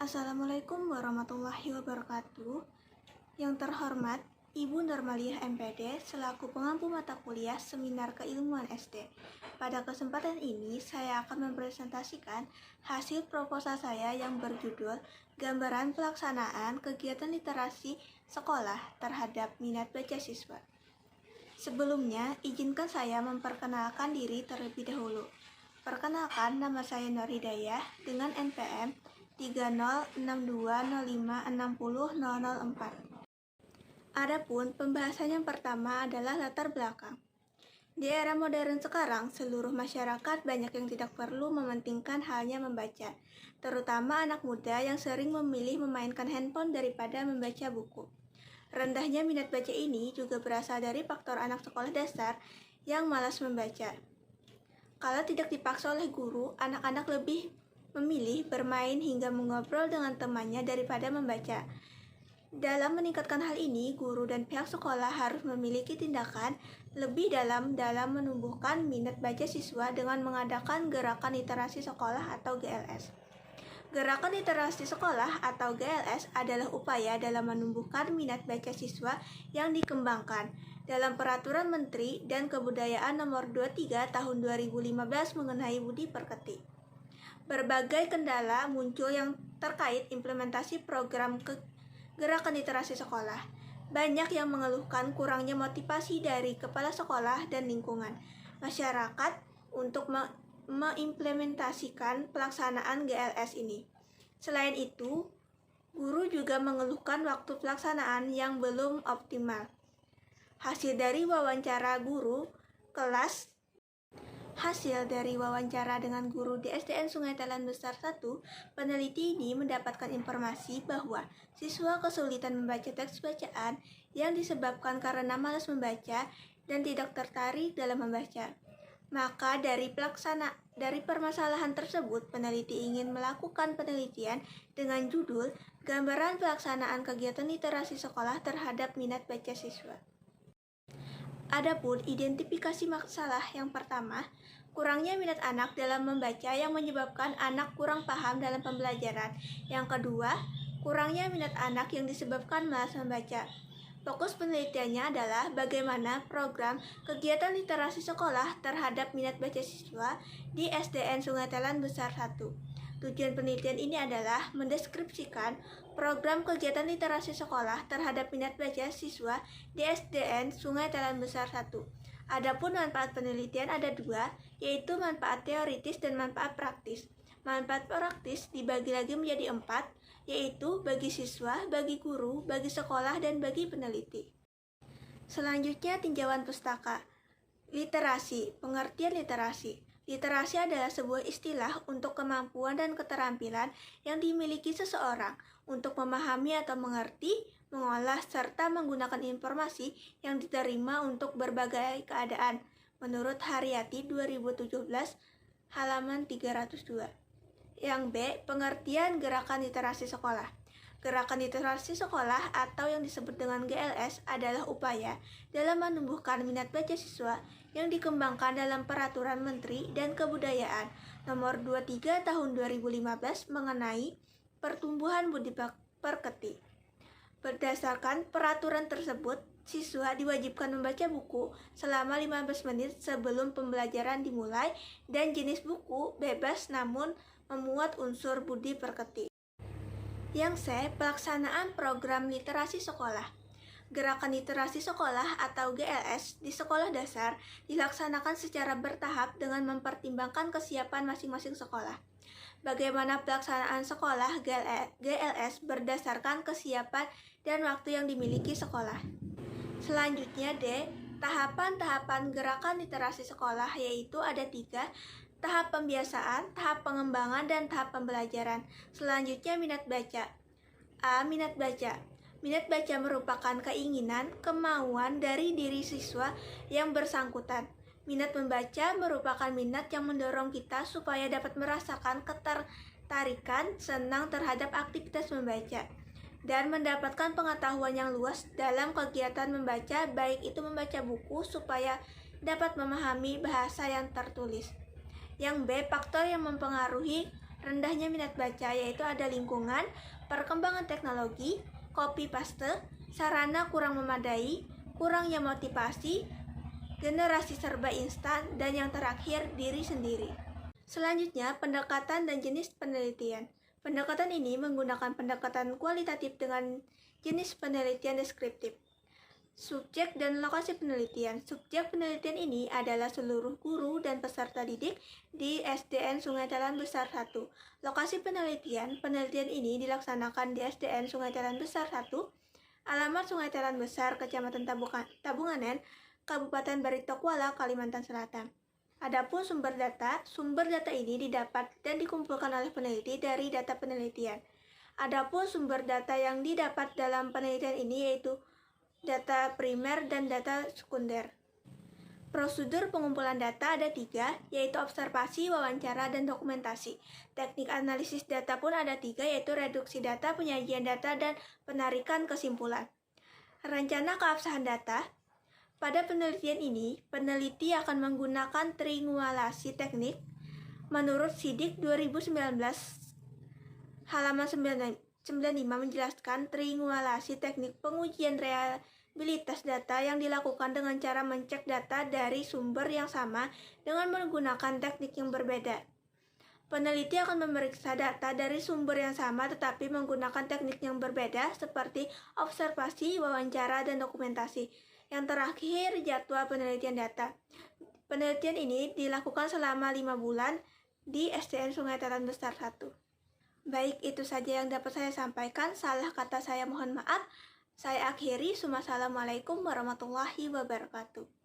Assalamualaikum warahmatullahi wabarakatuh. Yang terhormat Ibu Nurmaliah MPD selaku pengampu mata kuliah Seminar Keilmuan SD. Pada kesempatan ini saya akan mempresentasikan hasil proposal saya yang berjudul Gambaran Pelaksanaan Kegiatan Literasi Sekolah Terhadap Minat Baca Siswa. Sebelumnya, izinkan saya memperkenalkan diri terlebih dahulu. Perkenalkan, nama saya Nur Hidayah dengan NPM 306205600004. Adapun pembahasan yang pertama adalah latar belakang. Di era modern sekarang, seluruh masyarakat banyak yang tidak perlu mementingkan halnya membaca, terutama anak muda yang sering memilih memainkan handphone daripada membaca buku. Rendahnya minat baca ini juga berasal dari faktor anak sekolah dasar yang malas membaca. Kalau tidak dipaksa oleh guru, anak-anak lebih memilih bermain hingga mengobrol dengan temannya daripada membaca. Dalam meningkatkan hal ini, guru dan pihak sekolah harus memiliki tindakan lebih dalam menumbuhkan minat baca siswa dengan mengadakan gerakan literasi sekolah atau GLS. Gerakan literasi sekolah atau GLS adalah upaya dalam menumbuhkan minat baca siswa yang dikembangkan dalam Peraturan Menteri dan Kebudayaan Nomor 23 Tahun 2015 mengenai budi pekerti. Berbagai kendala muncul yang terkait implementasi program gerakan literasi sekolah. Banyak yang mengeluhkan kurangnya motivasi dari kepala sekolah dan lingkungan masyarakat untuk mengimplementasikan pelaksanaan GLS ini. Selain itu, guru juga mengeluhkan waktu pelaksanaan yang belum optimal. Hasil dari wawancara dengan guru di SDN Sungai Telan Besar 1, peneliti ini mendapatkan informasi bahwa siswa kesulitan membaca teks bacaan yang disebabkan karena malas membaca dan tidak tertarik dalam membaca. Maka dari permasalahan tersebut, peneliti ingin melakukan penelitian dengan judul Gambaran Pelaksanaan Kegiatan Literasi Sekolah Terhadap Minat Baca Siswa. Adapun identifikasi masalah yang pertama, kurangnya minat anak dalam membaca yang menyebabkan anak kurang paham dalam pembelajaran. Yang kedua, kurangnya minat anak yang disebabkan malas membaca. Fokus penelitiannya adalah bagaimana program kegiatan literasi sekolah terhadap minat baca siswa di SDN Sungai Telan Besar 1. Tujuan penelitian ini adalah mendeskripsikan program kegiatan literasi sekolah terhadap minat baca siswa di SDN Sungai Telan Besar 1. Adapun manfaat penelitian ada dua, yaitu manfaat teoritis dan manfaat praktis. Manfaat praktis dibagi lagi menjadi 4, yaitu bagi siswa, bagi guru, bagi sekolah, dan bagi peneliti. Selanjutnya, tinjauan pustaka. Literasi, pengertian literasi. Literasi adalah sebuah istilah untuk kemampuan dan keterampilan yang dimiliki seseorang untuk memahami atau mengerti, mengolah, serta menggunakan informasi yang diterima untuk berbagai keadaan. Menurut Haryati 2017, halaman 302. Yang B, pengertian gerakan literasi sekolah. Gerakan literasi sekolah atau yang disebut dengan GLS adalah upaya dalam menumbuhkan minat baca siswa yang dikembangkan dalam Peraturan Menteri dan Kebudayaan Nomor 23 Tahun 2015 mengenai pertumbuhan budi pekerti. Berdasarkan peraturan tersebut, siswa diwajibkan membaca buku selama 15 menit sebelum pembelajaran dimulai dan jenis buku bebas namun memuat unsur budi pekerti. Yang C, pelaksanaan program literasi sekolah. Gerakan literasi sekolah atau GLS di sekolah dasar dilaksanakan secara bertahap dengan mempertimbangkan kesiapan masing-masing sekolah. Bagaimana pelaksanaan sekolah GLS berdasarkan kesiapan dan waktu yang dimiliki sekolah. Selanjutnya D, tahapan-tahapan gerakan literasi sekolah, yaitu ada 3, tahap pembiasaan, tahap pengembangan, dan tahap pembelajaran. Selanjutnya minat baca. A. Minat baca. Minat baca merupakan keinginan, kemauan dari diri siswa yang bersangkutan. Minat membaca merupakan minat yang mendorong kita supaya dapat merasakan ketertarikan, senang terhadap aktivitas membaca, dan mendapatkan pengetahuan yang luas dalam kegiatan membaca, baik itu membaca buku supaya dapat memahami bahasa yang tertulis. Yang B, faktor yang mempengaruhi rendahnya minat baca, yaitu ada lingkungan, perkembangan teknologi, copy paste, sarana kurang memadai, kurangnya motivasi, generasi serba instan, dan yang terakhir diri sendiri. Selanjutnya, pendekatan dan jenis penelitian. Pendekatan ini menggunakan pendekatan kualitatif dengan jenis penelitian deskriptif. Subjek dan lokasi penelitian. Subjek penelitian ini adalah seluruh guru dan peserta didik di SDN Sungai Talan Besar 1. Lokasi penelitian ini dilaksanakan di SDN Sungai Talan Besar 1, alamat Sungai Talan Besar, Kecamatan Tabunganen, Kabupaten Baritokwala, Kalimantan Selatan. Adapun sumber data ini didapat dan dikumpulkan oleh peneliti dari data penelitian. Adapun sumber data yang didapat dalam penelitian ini yaitu data primer dan data sekunder. Prosedur pengumpulan data ada 3, yaitu observasi, wawancara, dan dokumentasi. Teknik analisis data pun ada 3, yaitu reduksi data, penyajian data, dan penarikan kesimpulan. Rencana keabsahan data. Pada penelitian ini, peneliti akan menggunakan triangulasi teknik menurut SIDIK 2019 halaman 95 menjelaskan triangulasi teknik pengujian reliabilitas data yang dilakukan dengan cara mencek data dari sumber yang sama dengan menggunakan teknik yang berbeda. Peneliti akan memeriksa data dari sumber yang sama tetapi menggunakan teknik yang berbeda seperti observasi, wawancara, dan dokumentasi. Yang terakhir, jadwal penelitian data. Penelitian ini dilakukan selama 5 bulan di SDN Sungai Talan Besar 1. Baik, itu saja yang dapat saya sampaikan. Salah kata saya mohon maaf. Saya akhiri. Wassalamualaikum warahmatullahi wabarakatuh.